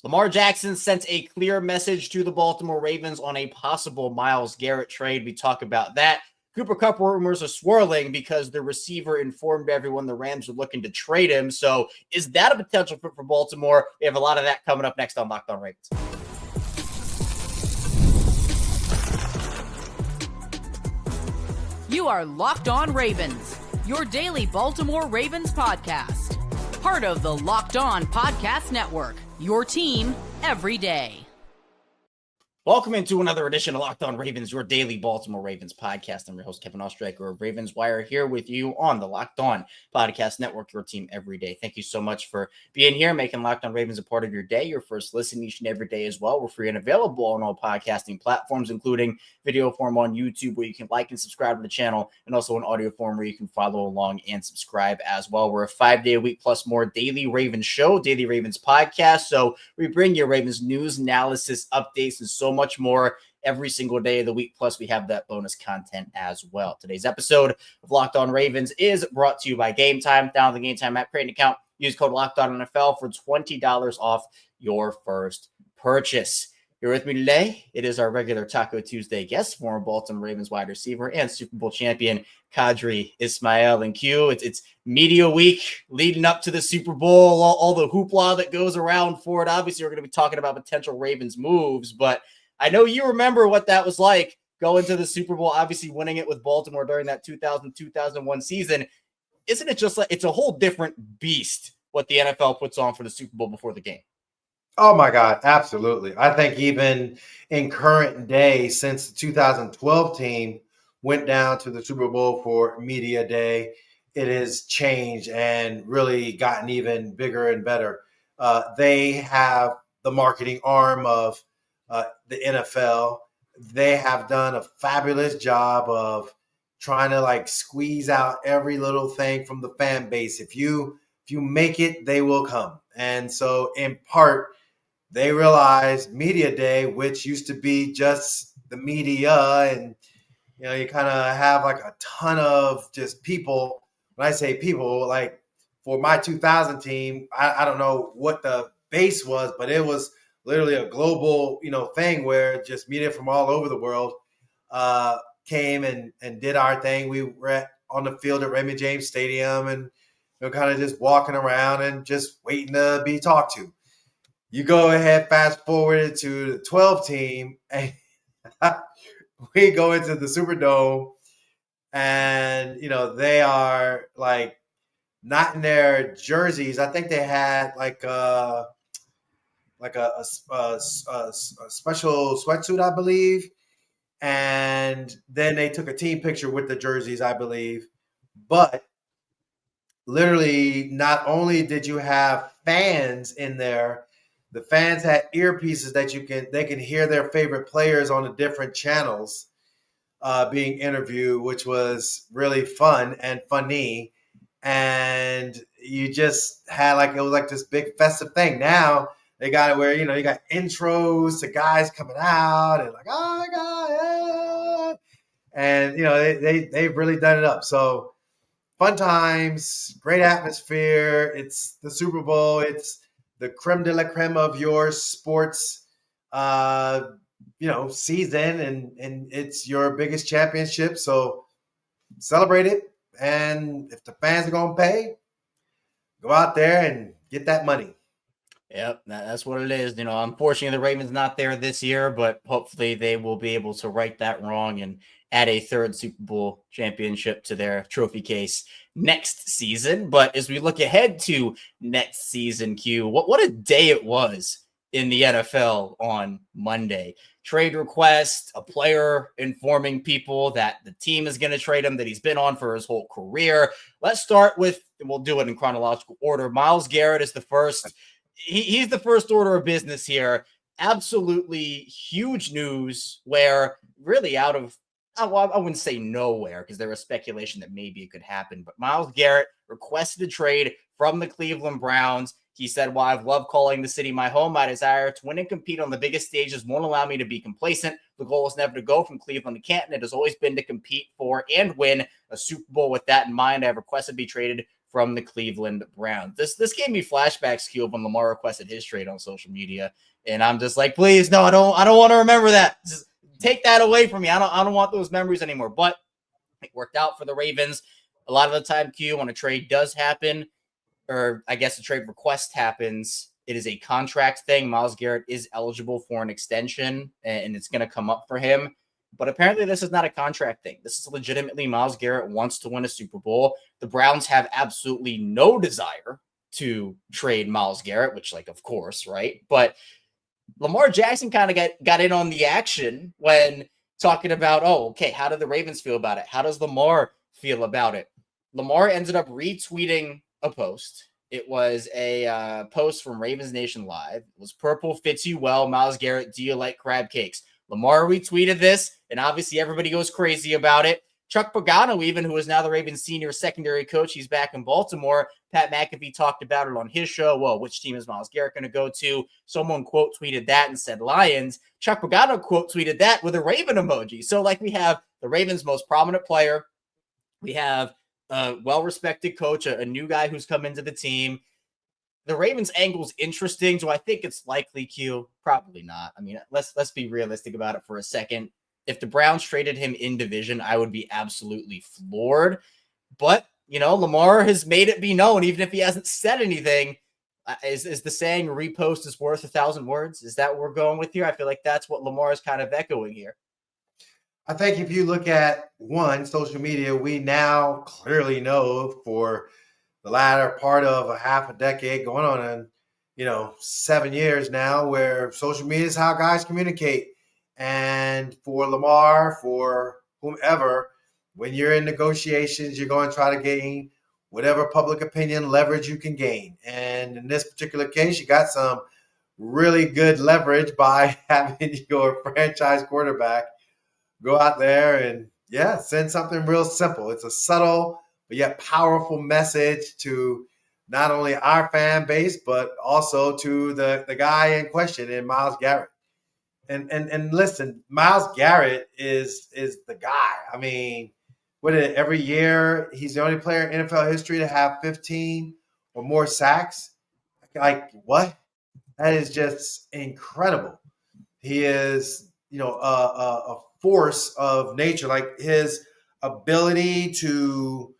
Lamar Jackson sent a clear message to the Baltimore Ravens on a possible Myles Garrett trade. We talk about that. Cooper Kupp rumors are swirling because the receiver informed everyone the Rams are looking to trade him. So is that a potential fit for Baltimore? We have a lot of that coming up next on Locked On Ravens. You are Locked On Ravens, your daily Baltimore Ravens podcast. Part of the Locked On Podcast Network, your team every day. Welcome into another edition of Locked On Ravens, your daily Baltimore Ravens podcast. I'm your host, Kevin Oestreicher of Ravens Wire, here with you on the Locked On Podcast Network, your team every day. Thank you so much for being here, making Locked On Ravens a part of your day, your first listen each and every day as well. We're free and available on all podcasting platforms, including video form on YouTube, where you can like and subscribe to the channel, and also in audio form where you can follow along and subscribe as well. We're a 5-day-a-week plus more daily Ravens show, daily Ravens podcast. So we bring you Ravens news, analysis, updates, and so much more every single day of the week. Plus, we have that bonus content as well. Today's episode of Locked On Ravens is brought to you by Gametime. Download the Gametime app, create an account, use code LOCKEDONNFL for $20 off your first purchase. Here with me today, it is our regular Taco Tuesday guest, former Baltimore Ravens wide receiver and Super Bowl champion Qadry Ismail. And Q, it's media week leading up to the Super Bowl, all the hoopla that goes around for it. Obviously, we're going to be talking about potential Ravens moves, but I know you remember what that was like going to the Super Bowl, obviously winning it with Baltimore during that 2000-2001 season. Isn't it just like it's a whole different beast what the NFL puts on for the Super Bowl before the game? Oh, my God. Absolutely. I think even in current day, since the 2012 team went down to the Super Bowl for Media Day, it has changed and really gotten even bigger and better. They have the marketing arm of the NFL. They have done a fabulous job of trying to like squeeze out every little thing from the fan base. If you make it, they will come. And so in part, they realized Media Day, which used to be just the media, and you kind of have like a ton of just people. When I say people, like for my 2000 team, I don't know what the base was, but it was literally a global, thing where just media from all over the world came and did our thing. We were on the field at Raymond James Stadium and kind of just walking around and just waiting to be talked to. You go ahead, fast forward to the 12 team, and we go into the Superdome, and they are like not in their jerseys. I think they had like a special sweatsuit, I believe. And then they took a team picture with the jerseys, I believe. But literally, not only did you have fans in there, the fans had earpieces that they can hear their favorite players on the different channels being interviewed, which was really fun and funny. And you just had it was like this big festive thing. Now they got it where, you got intros to guys coming out and like, oh my God. And, they've really done it up. So fun times, great atmosphere. It's the Super Bowl. It's the creme de la creme of your sports, season. And it's your biggest championship. So celebrate it. And if the fans are going to pay, go out there and get that money. Yep, that's what it is. Unfortunately, the Ravens not there this year, but hopefully they will be able to right that wrong and add a third Super Bowl championship to their trophy case next season. But as we look ahead to next season, Q, what a day it was in the NFL on Monday. Trade request, a player informing people that the team is going to trade him, that he's been on for his whole career. Let's start with, and we'll do it in chronological order. Myles Garrett is the first. He's the first order of business here. Absolutely huge news where really out of, I wouldn't say nowhere because there was speculation that maybe it could happen, but Myles Garrett requested a trade from the Cleveland Browns. He said, while I've loved calling the city my home, my desire to win and compete on the biggest stages won't allow me to be complacent. The goal is never to go from Cleveland to Canton. It has always been to compete for and win a Super Bowl. With that in mind, I have requested to be traded from the Cleveland Browns. This gave me flashbacks, Q, when Lamar requested his trade on social media. And I'm just like, please, no, I don't want to remember that. Just take that away from me. I don't want those memories anymore. But it worked out for the Ravens. A lot of the time, Q, when a trade does happen, or I guess a trade request happens, it is a contract thing. Myles Garrett is eligible for an extension, and it's going to come up for him. But apparently this is not a contract thing. This is legitimately Myles Garrett wants to win a Super Bowl. The Browns have absolutely no desire to trade Myles Garrett, which, like, of course, right? But Lamar Jackson kind of got in on the action when talking about, okay, how do the Ravens feel about it? How does Lamar feel about it? Lamar ended up retweeting a post. It was a post from Ravens Nation Live. It was "Purple fits you well, Myles Garrett. Do you like crab cakes?" Lamar retweeted this, and obviously everybody goes crazy about it. Chuck Pagano, even, who is now the Ravens senior secondary coach, he's back in Baltimore. Pat McAfee talked about it on his show. Well, which team is Myles Garrett going to go to? Someone quote tweeted that and said Lions. Chuck Pagano quote tweeted that with a Raven emoji. So, like, we have the Ravens' most prominent player. We have a well-respected coach, a new guy who's come into the team. The Ravens angle is interesting. Do I think it's likely, Q? Probably not. I mean, let's be realistic about it for a second. If the Browns traded him in division, I would be absolutely floored. But, Lamar has made it be known, even if he hasn't said anything. Is the saying repost is worth 1,000 words? Is that what we're going with here? I feel like that's what Lamar is kind of echoing here. I think if you look at social media, we now clearly know for the latter part of a half a decade, going on in 7 years now, where social media is how guys communicate. And for Lamar, for whomever, when you're in negotiations, you're going to try to gain whatever public opinion leverage you can gain. And in this particular case, you got some really good leverage by having your franchise quarterback go out there and, send something real simple. It's a subtle but yet powerful message to not only our fan base, but also to the guy in question, in Myles Garrett. And listen, Myles Garrett is the guy. I mean, every year he's the only player in NFL history to have 15 or more sacks. Like, what? That is just incredible. He is, a force of nature. Like, his ability to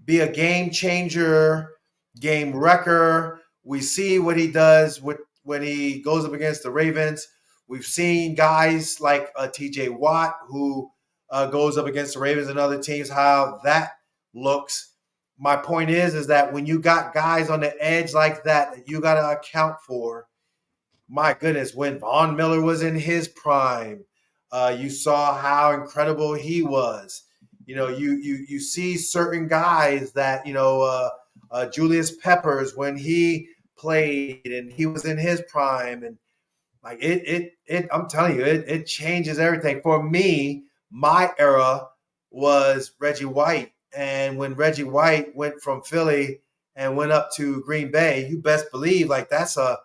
be a game changer, game wrecker. We see what he does when he goes up against the Ravens. We've seen guys like TJ Watt, who goes up against the Ravens and other teams, how that looks. My point is that when you got guys on the edge like that you got to account for, my goodness, when Von Miller was in his prime, you saw how incredible he was. You see certain guys that, Julius Peppers, when he played and he was in his prime, and like it I'm telling you, it changes everything. For me, my era was Reggie White. And when Reggie White went from Philly and went up to Green Bay, you best believe it's a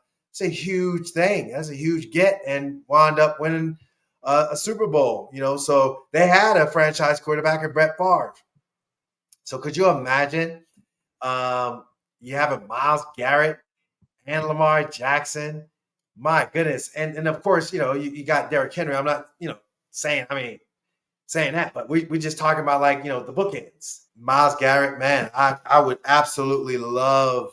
huge thing. That's a huge get, and wound up winning a Super Bowl. So they had a franchise quarterback in Brett Favre. So could you imagine you have a Myles Garrett and Lamar Jackson? My goodness. And of course, you got Derrick Henry. I'm not, saying that, but we just talking about the bookends. Myles Garrett, man, I would absolutely love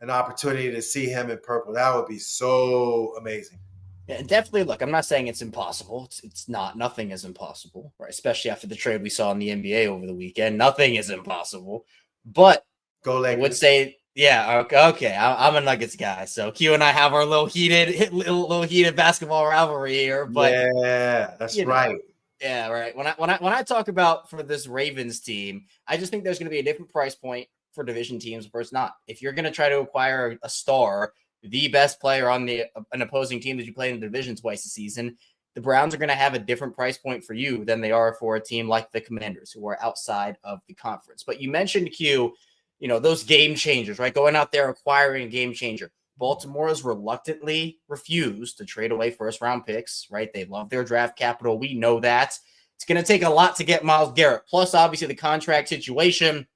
an opportunity to see him in purple. That would be so amazing. Yeah, definitely. Look, I'm not saying it's impossible. It's not. Nothing is impossible, right? Especially after the trade we saw in the NBA over the weekend. Nothing is impossible. But go Lakers. I would say, okay. I'm a Nuggets guy, so Q and I have our little heated basketball rivalry here. But yeah, that's right. Yeah, right. When I talk about for this Ravens team, I just think there's going to be a different price point for division teams versus not. If you're going to try to acquire a star, the best player on an opposing team that you play in the division twice a season, the Browns are going to have a different price point for you than they are for a team like the Commanders, who are outside of the conference. But you mentioned, Q, those game changers, right? Going out there acquiring a game changer. Baltimore has reluctantly refused to trade away first-round picks, right? They love their draft capital. We know that. It's going to take a lot to get Myles Garrett. Plus, obviously, the contract situation.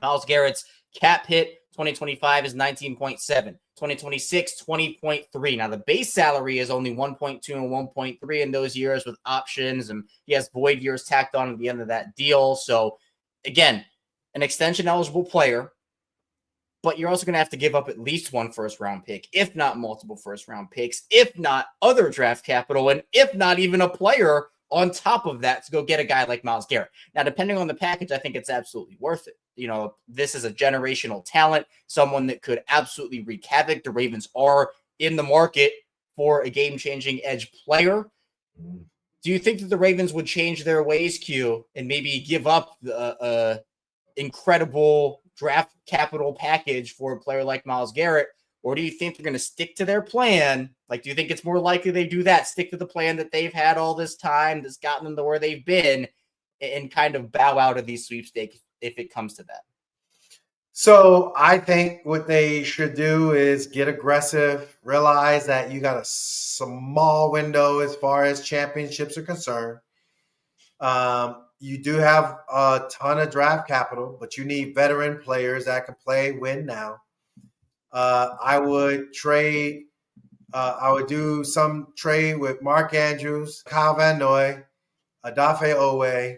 Myles Garrett's Cap hit 2025 is 19.7. 2026, 20.3. Now, the base salary is only 1.2 and 1.3 in those years with options, and he has void years tacked on at the end of that deal. So, again, an extension-eligible player, but you're also going to have to give up at least one first-round pick, if not multiple first-round picks, if not other draft capital, and if not even a player on top of that to go get a guy like Myles Garrett. Now, depending on the package, I think it's absolutely worth it. This is a generational talent, someone that could absolutely wreak havoc. The Ravens are in the market for a game-changing edge player. Do you think that the Ravens would change their ways, Q, and maybe give up the incredible draft capital package for a player like Myles Garrett? Or do you think they're going to stick to their plan? Like, do you think it's more likely they do that, stick to the plan that they've had all this time that's gotten them to where they've been, and kind of bow out of these sweepstakes if it comes to that? So I think what they should do is get aggressive, realize that you got a small window as far as championships are concerned. You do have a ton of draft capital, but you need veteran players that can play, win now. I would trade. I would do some trade with Mark Andrews, Kyle Van Noy, Odafe Owe,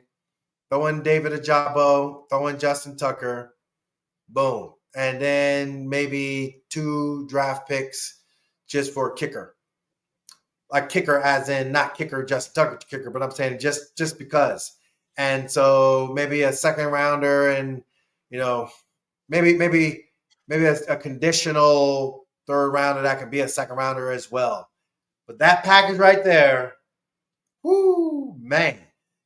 throw in David Ajabo, throw in Justin Tucker, boom. And then maybe 2 draft picks just for a kicker. Like kicker as in not kicker, just Tucker kicker, but I'm saying just because. And so maybe a second rounder and, maybe a conditional third rounder that can be a second rounder as well. But that package right there, whoo, man.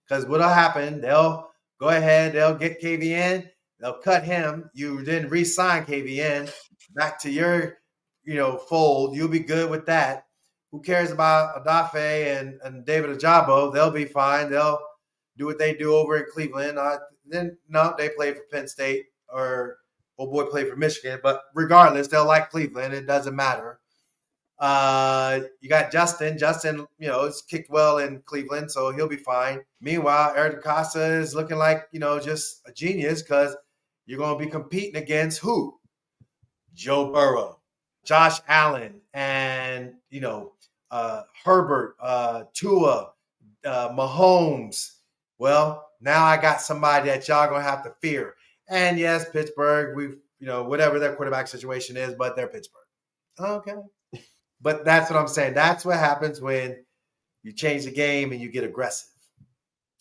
Because what'll happen, they'll go ahead, they'll get KVN, they'll cut him. You then re-sign KVN back to your, fold. You'll be good with that. Who cares about Odafe and David Ajabo? They'll be fine. They'll do what they do over in Cleveland. They play for Penn State or old boy played for Michigan. But regardless, they'll like Cleveland. It doesn't matter. You got Justin. Justin, is kicked well in Cleveland, so he'll be fine. Meanwhile, Eric DeCosta is looking like, just a genius because you're going to be competing against who? Joe Burrow, Josh Allen, and, Herbert, Tua, Mahomes. Well, now I got somebody that y'all going to have to fear. And yes, Pittsburgh, whatever their quarterback situation is, but they're Pittsburgh. Okay. But that's what I'm saying. That's what happens when you change the game and you get aggressive.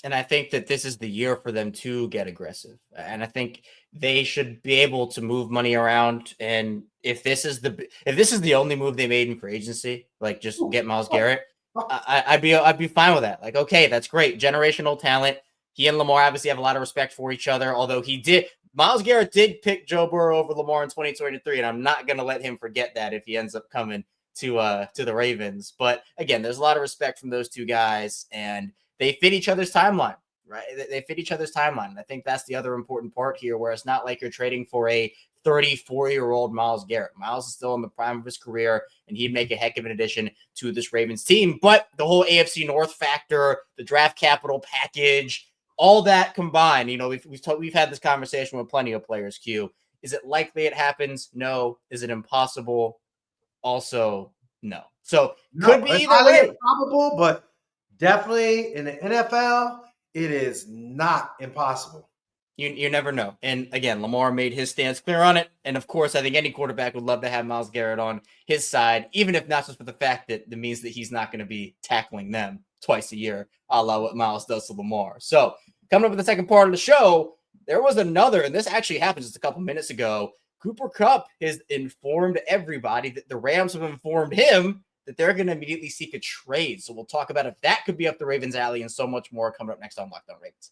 And I think that this is the year for them to get aggressive. And I think they should be able to move money around. And if this is the only move they made in free agency, like just get Myles Garrett, I'd be fine with that. Like, okay, that's great. Generational talent. He and Lamar obviously have a lot of respect for each other, although Myles Garrett did pick Joe Burrow over Lamar in 2023, and I'm not going to let him forget that if he ends up coming to the Ravens. But again, there's a lot of respect from those two guys, and they fit each other's timeline, right? They fit each other's timeline. And I think that's the other important part here, where it's not like you're trading for a 34-year-old Myles Garrett. Myles is still in the prime of his career, and he'd make a heck of an addition to this Ravens team. But the whole AFC North factor, the draft capital package, all that combined, we've had this conversation with plenty of players, Q. Is it likely it happens? No. Is it impossible? Also, no. So could be either way. Improbable, but definitely in the NFL, it is not impossible. You never know. And again, Lamar made his stance clear on it. And of course, I think any quarterback would love to have Myles Garrett on his side, even if not just for the fact that it means that he's not going to be tackling them twice a year, a la what Myles does to Lamar. So coming up with the second part of the show, there was another, and this actually happened just a couple minutes ago. Cooper Kupp has informed everybody that the Rams have informed him that they're going to immediately seek a trade. So we'll talk about if that could be up the Ravens' alley and so much more coming up next on Locked On Ravens.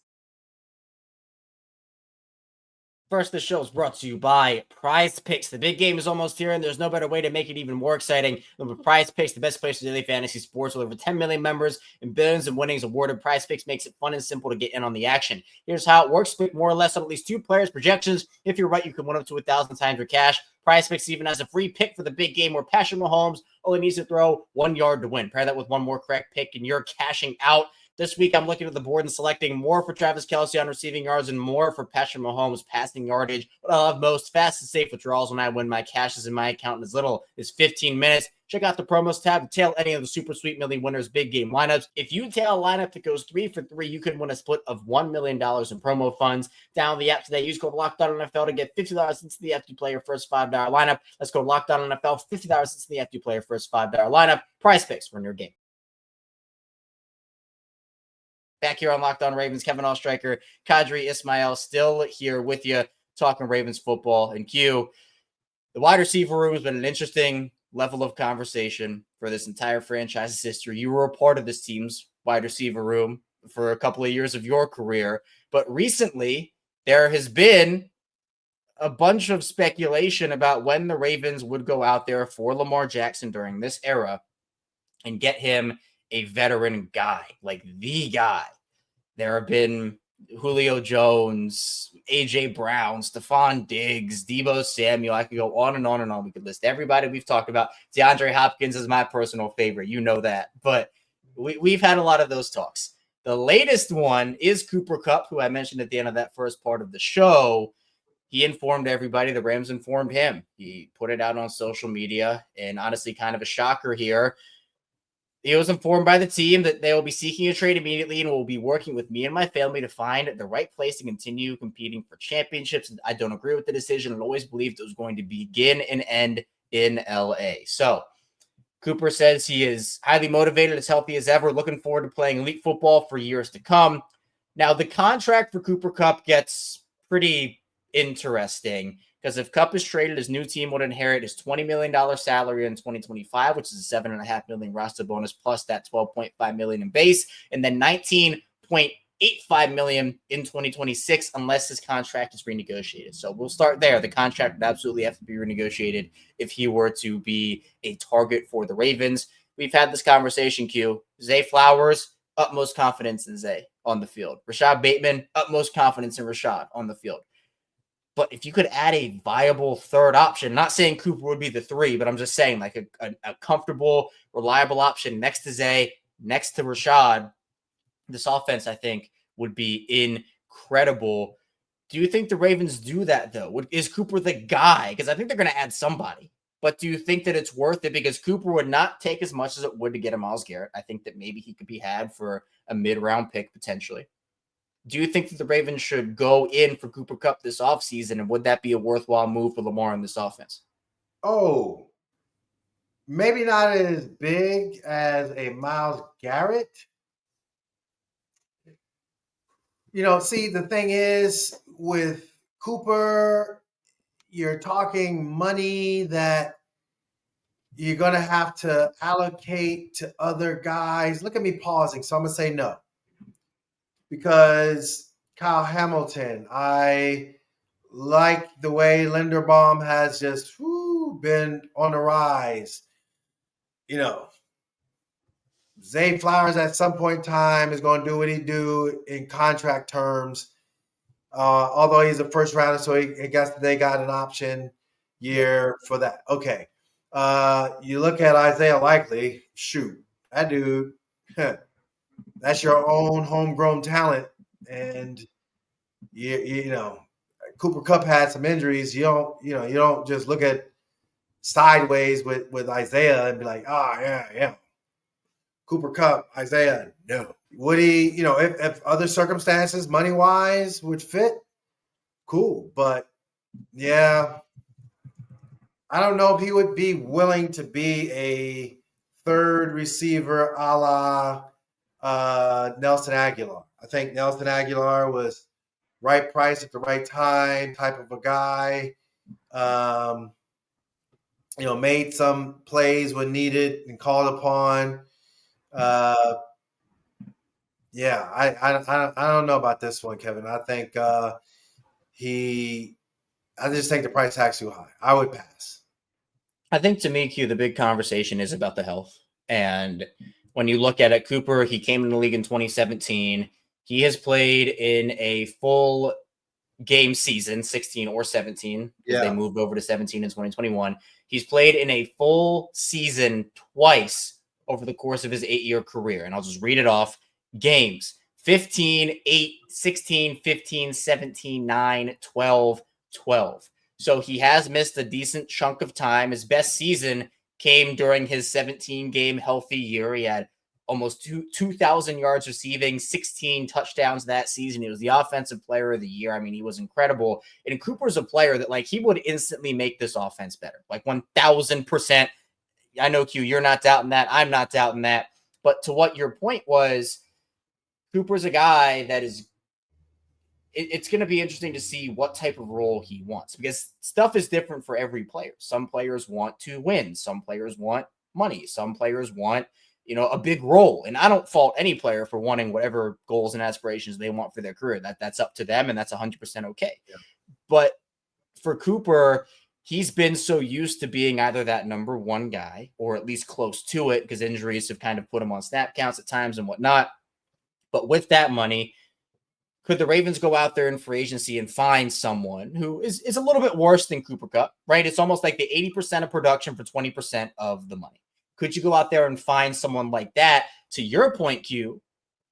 First, this show is brought to you by PrizePicks. The big game is almost here, and there's no better way to make it even more exciting than with PrizePicks, the best place for daily fantasy sports. With over 10 million members and billions of winnings awarded, PrizePicks makes it fun and simple to get in on the action. Here's how it works. Pick more or less on at least 2 players' projections. If you're right, you can win up to 1,000 times your cash. PrizePicks even has a free pick for the big game where Patrick Mahomes only needs to throw 1 yard to win. Pair that with one more correct pick, and you're cashing out. This week, I'm looking at the board and selecting more for Travis Kelce on receiving yards and more for Patrick Mahomes passing yardage. What I love most, fast and safe withdrawals when I win my cashes in my account in as little as 15 minutes. Check out the promos tab to tail any of the Super Sweet Millie winners big game lineups. If you tail a lineup that goes 3 for 3, you could win a split of $1 million in promo funds. Download the app today. Use code LOCKEDONNFL to get $50 into the FD player first $5 lineup. Let's go LOCKEDONNFL, $50 into the FD player first $5 lineup. PrizePicks, run your game. Back here on Locked On Ravens, Kevin Oestreicher, Qadry Ismail still here with you talking Ravens football. And Q, the wide receiver room has been an interesting level of conversation for this entire franchise's history. You were a part of this team's wide receiver room for a couple of years of your career, but recently there has been a bunch of speculation about when the Ravens would go out there for Lamar Jackson during this era and get him a veteran guy, like the guy. There have been Julio Jones, A.J. Brown, Stephon Diggs, Deebo Samuel. I could go on and on and on. We could list everybody we've talked about. DeAndre Hopkins is my personal favorite. You know that. But we've had a lot of those talks. The latest one is Cooper Kupp, who I mentioned at the end of that first part of the show. He informed everybody. The Rams informed him. He put it out on social media. And honestly, kind of a shocker here. He was informed by the team that they will be seeking a trade immediately and will be working with me and my family to find the right place to continue competing for championships. I don't agree with the decision and always believed it was going to begin and end in LA. So Cooper says he is highly motivated, as healthy as ever, looking forward to playing elite football for years to come. Now, the contract for Cooper Kupp gets pretty interesting, because if Kupp is traded, his new team would inherit his $20 million salary in 2025, which is a $7.5 million roster bonus, plus that $12.5 million in base, and then $19.85 million in 2026, unless his contract is renegotiated. So we'll start there. The contract would absolutely have to be renegotiated if he were to be a target for the Ravens. We've had this conversation, Q. Zay Flowers, utmost confidence in Zay on the field. Rashod Bateman, utmost confidence in Rashod on the field. But if you could add a viable third option, not saying Cooper would be the 3, but I'm just saying like a comfortable, reliable option next to Zay, next to Rashod, this offense, I think, would be incredible. Do you think the Ravens do that, though? Is Cooper the guy? Because I think they're going to add somebody. But do you think that it's worth it? Because Cooper would not take as much as it would to get a Myles Garrett. I think that maybe he could be had for a mid-round pick potentially. Do you think that the Ravens should go in for Cooper Kupp this offseason, and would that be a worthwhile move for Lamar in this offense? Oh, maybe not as big as a Myles Garrett. See, the thing is with Cooper, you're talking money that you're going to have to allocate to other guys. Look at me pausing, so I'm going to say no. Because Kyle Hamilton, I like the way Linderbaum has just been on the rise. Zay Flowers at some point in time is going to do what he do in contract terms. Although he's a first rounder, so I guess they got an option year for that. Okay. You look at Isaiah Likely, shoot, that dude, that's your own homegrown talent. And Cooper Kupp had some injuries. You don't just look at sideways with Isaiah and be like, yeah. Cooper Kupp, Isaiah, no. Would he, if other circumstances, money-wise, would fit, cool. But, yeah, I don't know if he would be willing to be a third receiver a la Nelson Aguilar. I think Nelson Aguilar was right price at the right time type of a guy. Made some plays when needed and called upon. I don't know about this one, Kevin. I think I just think the price tag's too high. I would pass. I think to me, Q, the big conversation is about the health. And when you look at it, Cooper, he came in the league in 2017. He has played in a full game season, 16 or 17. Yeah. They moved over to 17 in 2021. He's played in a full season twice over the course of his 8-year career. And I'll just read it off. games. 15, 8, 16, 15, 17, 9, 12, 12. So he has missed a decent chunk of time. His best season came during his 17-game healthy year. He had almost 2,000 yards receiving, 16 touchdowns that season. He was the offensive player of the year. I mean, he was incredible. And Cooper's a player that, like, he would instantly make this offense better, like 1,000%. I know, Q, you're not doubting that. I'm not doubting that. But to what your point was, Cooper's a guy that is it's going to be interesting to see what type of role he wants, because stuff is different for every player. Some players want to win. Some players want money. Some players want, a big role. And I don't fault any player for wanting whatever goals and aspirations they want for their career. That's up to them, and that's 100% okay. Yeah. But for Cooper, he's been so used to being either that number one guy or at least close to it, because injuries have kind of put him on snap counts at times and whatnot. But with that money, could the Ravens go out there in free agency and find someone who is a little bit worse than Cooper Kupp, right? It's almost like the 80% of production for 20% of the money. Could you go out there and find someone like that, to your point, Q,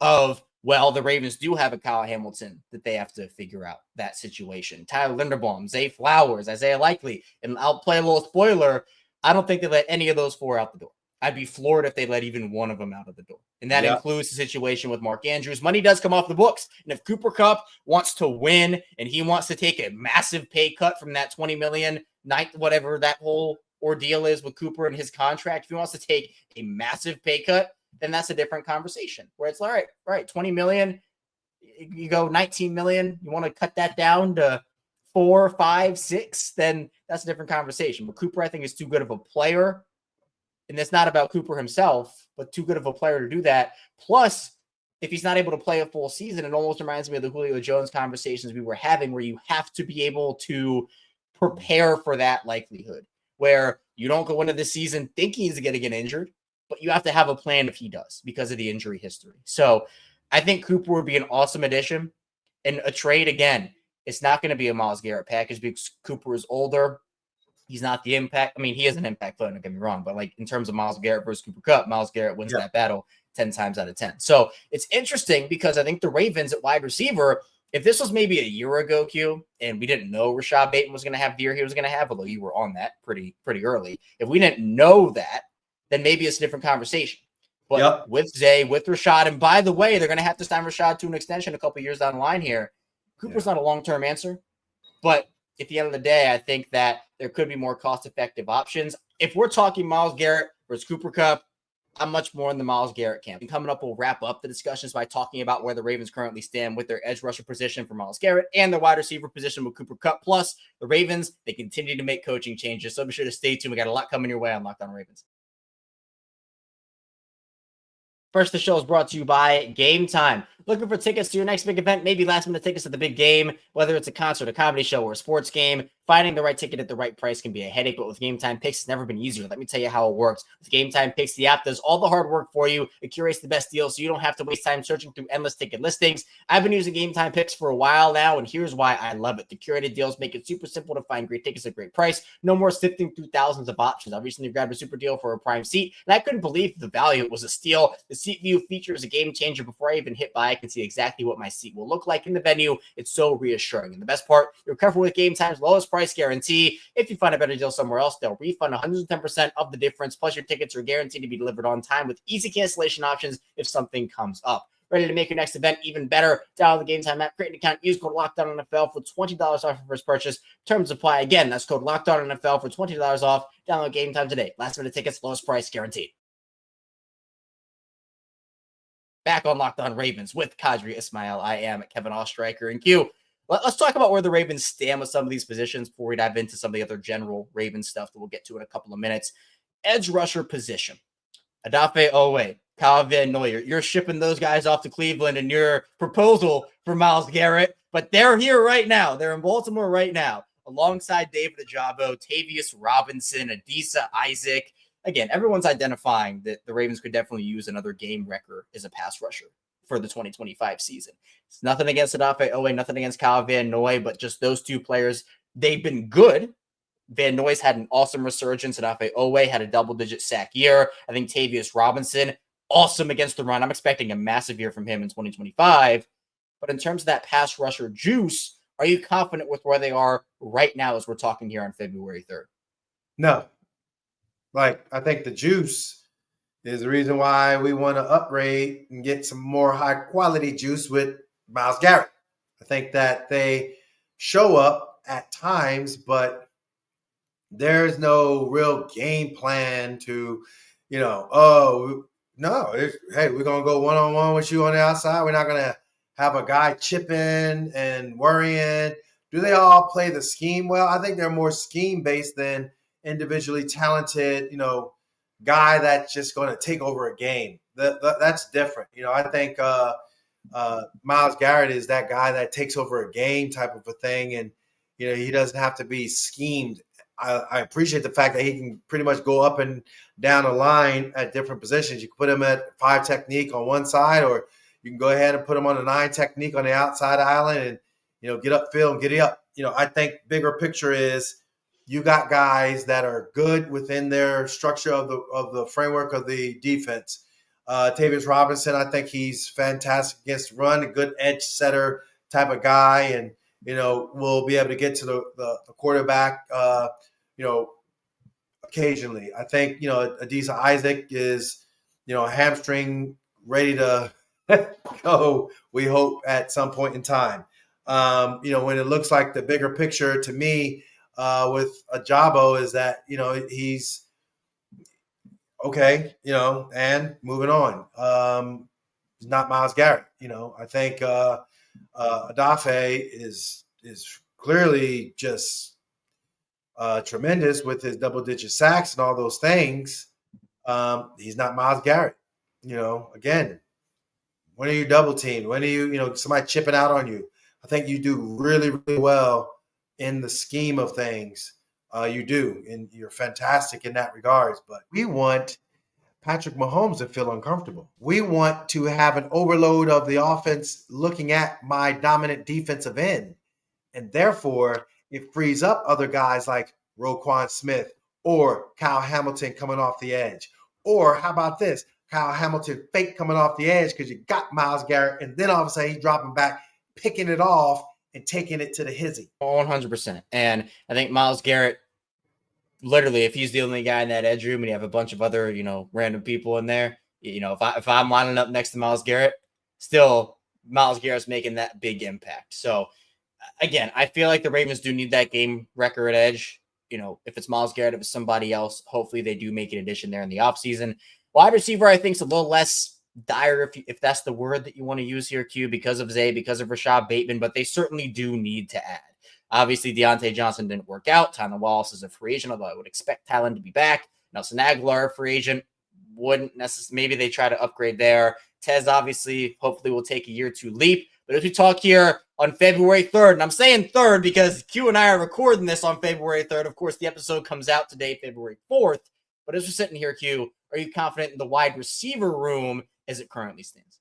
of, well, the Ravens do have a Kyle Hamilton that they have to figure out that situation. Tyler Linderbaum, Zay Flowers, Isaiah Likely, and I'll play a little spoiler. I don't think they let any of those four out the door. I'd be floored if they let even one of them out of the door. And that includes the situation with Mark Andrews. Money does come off the books. And if Cooper Kupp wants to win and he wants to take a massive pay cut from that $20 million, whatever that whole ordeal is with Cooper and his contract, if he wants to take a massive pay cut, then that's a different conversation where it's all right, 20 million, you go 19 million, you want to cut that down to 4, 5, 6, then that's a different conversation. But Cooper, I think, is too good of a player. And it's not about Cooper himself, but too good of a player to do that. Plus, if he's not able to play a full season, it almost reminds me of the Julio Jones conversations we were having, where you have to be able to prepare for that likelihood, where you don't go into the season thinking he's going to get injured, but you have to have a plan if he does because of the injury history. So I think Cooper would be an awesome addition. And a trade, again, it's not going to be a Myles Garrett package because Cooper is older. He's not the impact. I mean, he is an impact player, don't get me wrong. But like in terms of Myles Garrett versus Cooper Kupp, Myles Garrett wins that battle 10 times out of 10. So it's interesting because I think the Ravens at wide receiver, if this was maybe a year ago, Q, and we didn't know Rashod Bateman was going to have the year he was going to have, although you were on that pretty early. If we didn't know that, then maybe it's a different conversation. But with Zay, with Rashod, and by the way, they're going to have to sign Rashod to an extension a couple years down the line here. Cooper's not a long-term answer, but at the end of the day, I think that there could be more cost-effective options. If we're talking Myles Garrett versus Cooper Kupp, I'm much more in the Myles Garrett camp. And coming up, we'll wrap up the discussions by talking about where the Ravens currently stand with their edge rusher position for Myles Garrett and their wide receiver position with Cooper Kupp. Plus, the Ravens, they continue to make coaching changes. So be sure to stay tuned. We got a lot coming your way on Locked On Ravens. First, the show is brought to you by Gametime. Looking for tickets to your next big event, maybe last-minute tickets to the big game, whether it's a concert, a comedy show, or a sports game, finding the right ticket at the right price can be a headache, but with Gametime Picks, it's never been easier. Let me tell you how it works. With Gametime Picks, the app does all the hard work for you. It curates the best deals, so you don't have to waste time searching through endless ticket listings. I've been using Gametime Picks for a while now, and here's why I love it. The curated deals make it super simple to find great tickets at great price. No more sifting through thousands of options. I recently grabbed a super deal for a prime seat, and I couldn't believe the value. It was a steal. The seat view feature is a game changer. Before I even hit buy, I can see exactly what my seat will look like in the venue. It's so reassuring. And the best part, you're covered with Gametime's lowest price guarantee. If you find a better deal somewhere else, they'll refund 110% of the difference. Plus, your tickets are guaranteed to be delivered on time with easy cancellation options if something comes up. Ready to make your next event even better? Download the Gametime app, create an account, use code LOCKEDONNFL for $20 off your first purchase. Terms apply. Again, that's code LOCKEDONNFL for $20 off. Download Gametime today. Last minute tickets, lowest price guaranteed. Back on Locked On Ravens with Qadry Ismail. I am Kevin Oestreicher. And Q, let's talk about where the Ravens stand with some of these positions before we dive into some of the other general Ravens stuff that we'll get to in a couple of minutes. Edge rusher position. Odafe Oweh, Kyle Van Noy. You're shipping those guys off to Cleveland in your proposal for Myles Garrett, but they're here right now. They're in Baltimore right now, alongside David Ojabo, Tavius Robinson, Adisa Isaac. Again, everyone's identifying that the Ravens could definitely use another game wrecker as a pass rusher for the 2025 season. It's nothing against Odafe Oweh, nothing against Kyle Van Noy, but just those two players, they've been good. Van Noy's had an awesome resurgence. Odafe Oweh had a double-digit sack year. I think Tavius Robinson awesome against the run. I'm expecting a massive year from him in 2025. But in terms of that pass rusher juice, are you confident with where they are right now as we're talking here on February 3rd? No. Like, I think the juice is the reason why we want to upgrade and get some more high quality juice with Myles Garrett. I think that they show up at times, but there's no real game plan to, oh, no, hey, we're going to go one-on-one with you on the outside. We're not going to have a guy chipping and worrying. Do they all play the scheme well? I think they're more scheme-based than individually talented, guy that's just going to take over a game. That's different. I think Myles Garrett is that guy that takes over a game type of a thing, and he doesn't have to be schemed. I appreciate the fact that he can pretty much go up and down a line at different positions. You can put him at 5 technique on one side, or you can go ahead and put him on a 9 technique on the outside island and get upfield and get it up. I think bigger picture is you got guys that are good within their structure of the framework of the defense. Tavius Robinson, I think he's fantastic against the run, a good edge setter type of guy, and will be able to get to the quarterback occasionally. I think Adisa Isaac is a hamstring ready to go, we hope, at some point in time. When it looks like the bigger picture to me with Ajabo is that he's okay, and moving on. He's not Myles Garrett. I think Adafe is clearly just tremendous with his double-digit sacks and all those things. He's not Myles Garrett. Again, when are you double teamed? When are you somebody chipping out on you? I think you do really, really well in the scheme of things. You do, and you're fantastic in that regards. But we want Patrick Mahomes to feel uncomfortable. We want to have an overload of the offense looking at my dominant defensive end. And therefore, it frees up other guys like Roquan Smith or Kyle Hamilton coming off the edge. Or how about this? Kyle Hamilton fake coming off the edge because you got Myles Garrett, and then all of a sudden he's dropping back, picking it off, and taking it to the hizzy. 100%. And I think Myles Garrett, literally, if he's the only guy in that edge room and you have a bunch of other, random people in there, if I'm lining up next to Myles Garrett, still Myles Garrett's making that big impact. So again, I feel like the Ravens do need that game record edge. If it's Myles Garrett, if it's somebody else, hopefully they do make an addition there in the offseason. Wide receiver, I think, is a little less dire, if that's the word that you want to use here, Q, because of Zay, because of Rashod Bateman, but they certainly do need to add. Obviously, Deontay Johnson didn't work out. Tylan Wallace is a free agent, although I would expect Tylan to be back. Nelson Aguilar, a free agent, wouldn't necessarily. Maybe they try to upgrade there. Tez, obviously, hopefully will take a year to leap. But as we talk here on February 3rd, and I'm saying 3rd because Q and I are recording this on February 3rd. Of course, the episode comes out today, February 4th. But as we're sitting here, Q, are you confident in the wide receiver room as it currently stands?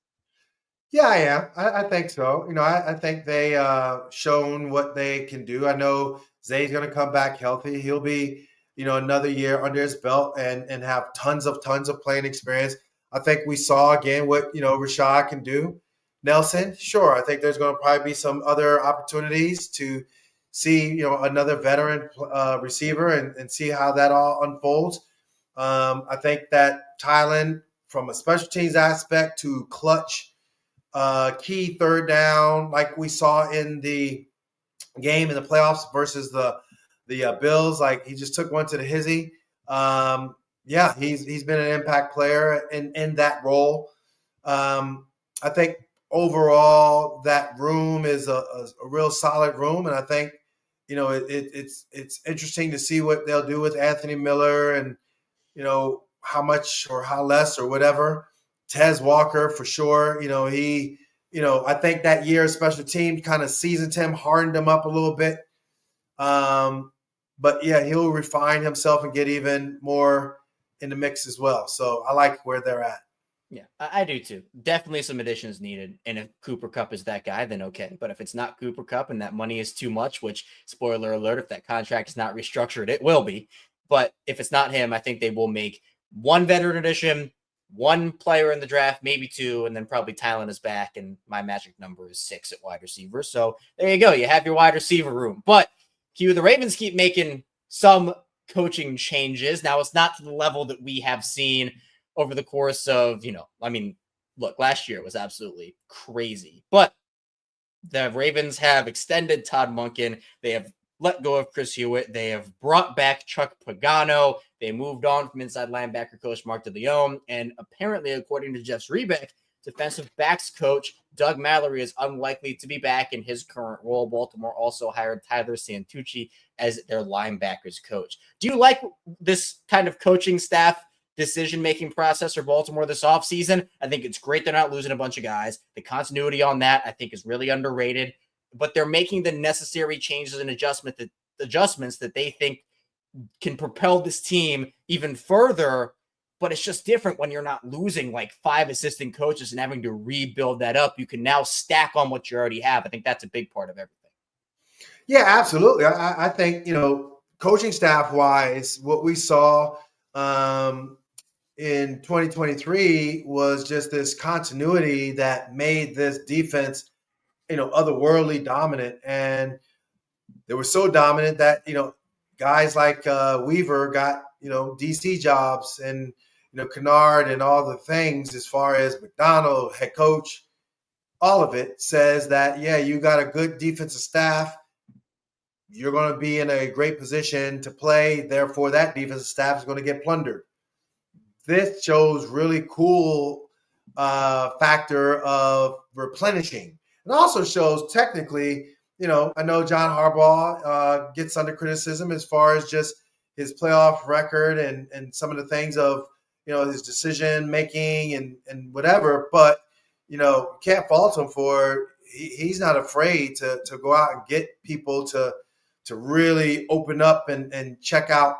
Yeah, I am. I think so. I think they shown what they can do. I know Zay's going to come back healthy. He'll be, another year under his belt and have tons of playing experience. I think we saw again what, Rashod can do. Nelson, sure. I think there's going to probably be some other opportunities to see, another veteran receiver and see how that all unfolds. I think that Tylan, from a special teams aspect to clutch, key third down, like we saw in the game in the playoffs versus the Bills, like he just took one to the hizzy. Yeah, he's been an impact player in that role. I think overall that room is a real solid room, and I think it's interesting to see what they'll do with Anthony Miller and how much or how less or whatever. Tez Walker for sure. I think that year special team kind of seasoned him, hardened him up a little bit. But yeah, he'll refine himself and get even more in the mix as well. So I like where they're at. Yeah, I do too. Definitely some additions needed. And if Cooper Kupp is that guy, then okay. But if it's not Cooper Kupp and that money is too much, which, spoiler alert, if that contract is not restructured, it will be. But if it's not him, I think they will make one veteran addition, one player in the draft, maybe two, and then probably Tylen is back, and my magic number is 6 at wide receiver. So there you go. You have your wide receiver room. But Q, the Ravens keep making some coaching changes. Now, it's not to the level that we have seen over the course of, look, last year was absolutely crazy. But the Ravens have extended Todd Monken. They have let go of Chris Hewitt. They have brought back Chuck Pagano. They moved on from inside linebacker coach Mark DeLeon. And apparently, according to Jeff Rebeck, defensive backs coach Doug Mallory is unlikely to be back in his current role. Baltimore also hired Tyler Santucci as their linebackers coach. Do you like this kind of coaching staff decision-making process for Baltimore this offseason? I think it's great they're not losing a bunch of guys. The continuity on that, I think, is really underrated. But they're making the necessary changes and adjustments that they think can propel this team even further. But it's just different when you're not losing like 5 assistant coaches and having to rebuild that up. You can now stack on what you already have. I think that's a big part of everything. Yeah, absolutely. I think, coaching staff-wise, what we saw in 2023 was just this continuity that made this defense, otherworldly dominant. And they were so dominant that, guys like Weaver got, DC jobs, and, Kennard and all the things as far as McDonald, head coach, all of it says that, yeah, you got a good defensive staff. You're going to be in a great position to play. Therefore, that defensive staff is going to get plundered. This shows really cool factor of replenishing. It also shows technically, I know John Harbaugh gets under criticism as far as just his playoff record and some of the things of, his decision making and whatever. But, can't fault him for he's not afraid to go out and get people to really open up and check out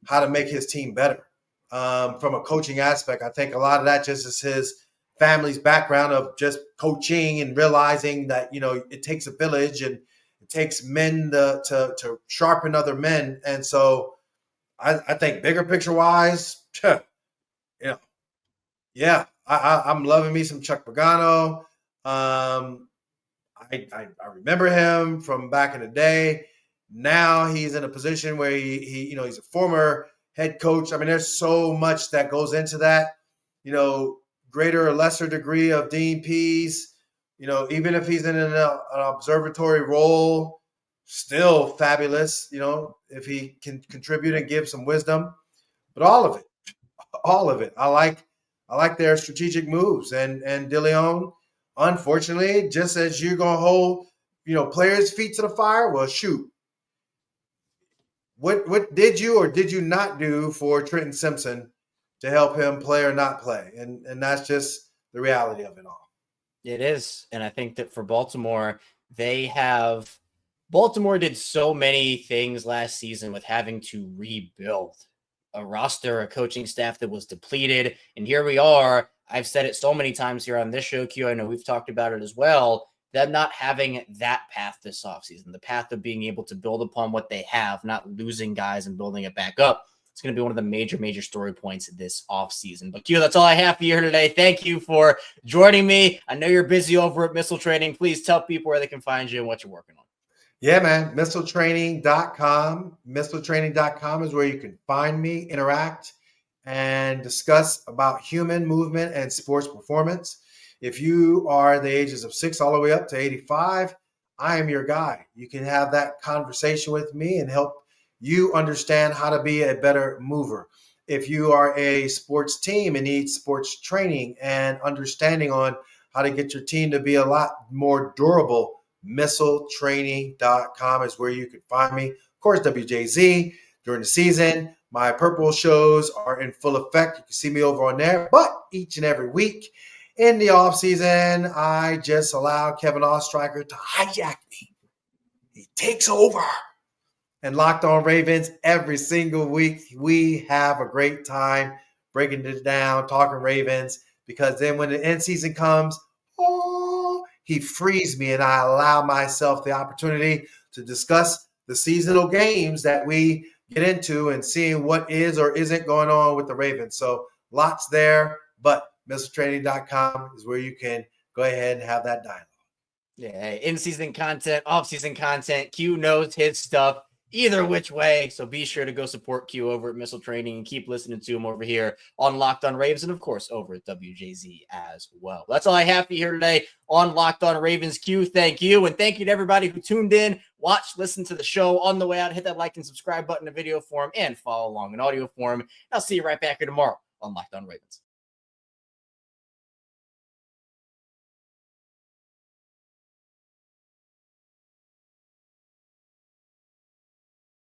how to make his team better. From a coaching aspect, I think a lot of that just is his family's background of just coaching and realizing that, it takes a village and it takes men to sharpen other men. And so I think bigger picture wise, I'm loving me some Chuck Pagano. I remember him from back in the day. Now he's in a position where he's a former head coach. I mean, there's so much that goes into that, greater or lesser degree of DPs, even if he's in an observatory role, still fabulous, if he can contribute and give some wisdom. But all of it. I like their strategic moves. And DeLeon, unfortunately, just as you're going to hold, players' feet to the fire, well, shoot. What did you or did you not do for Trenton Simpson to help him play or not play? And that's just the reality of it all. It is. And I think that for Baltimore, Baltimore did so many things last season with having to rebuild a roster, a coaching staff that was depleted. And here we are. I've said it so many times here on this show, Q. I know we've talked about it as well. Them not having that path this offseason, the path of being able to build upon what they have, not losing guys and building it back up. It's going to be one of the major story points this offseason. But Q, that's all I have for you here today. Thank you for joining me. I know you're busy over at Missile Training. Please tell people where they can find you and what you're working on. Yeah, man. MissileTraining.com. MissileTraining.com is where you can find me, interact, and discuss about human movement and sports performance. If you are the ages of 6 all the way up to 85, I am your guy. You can have that conversation with me and help you understand how to be a better mover. If you are a sports team and need sports training and understanding on how to get your team to be a lot more durable, MissileTraining.com is where you can find me. Of course, WJZ during the season. My purple shows are in full effect. You can see me over on there. But each and every week in the offseason, I just allow Kevin Oestreicher to hijack me. He takes over. And Locked On Ravens, every single week, we have a great time breaking it down, talking Ravens, because then when the end season comes, he frees me and I allow myself the opportunity to discuss the seasonal games that we get into and seeing what is or isn't going on with the Ravens. So lots there, but MissileTraining.com is where you can go ahead and have that dialogue. Yeah, in-season content, off-season content. Q knows his stuff either which way. So be sure to go support Q over at Missile Training and keep listening to him over here on Locked On Ravens and, of course, over at WJZ as well. That's all I have for you here today on Locked On Ravens. Q, thank you. And thank you to everybody who tuned in, watched, listened to the show on the way out. Hit that like and subscribe button in video form and follow along in audio form. I'll see you right back here tomorrow on Locked On Ravens.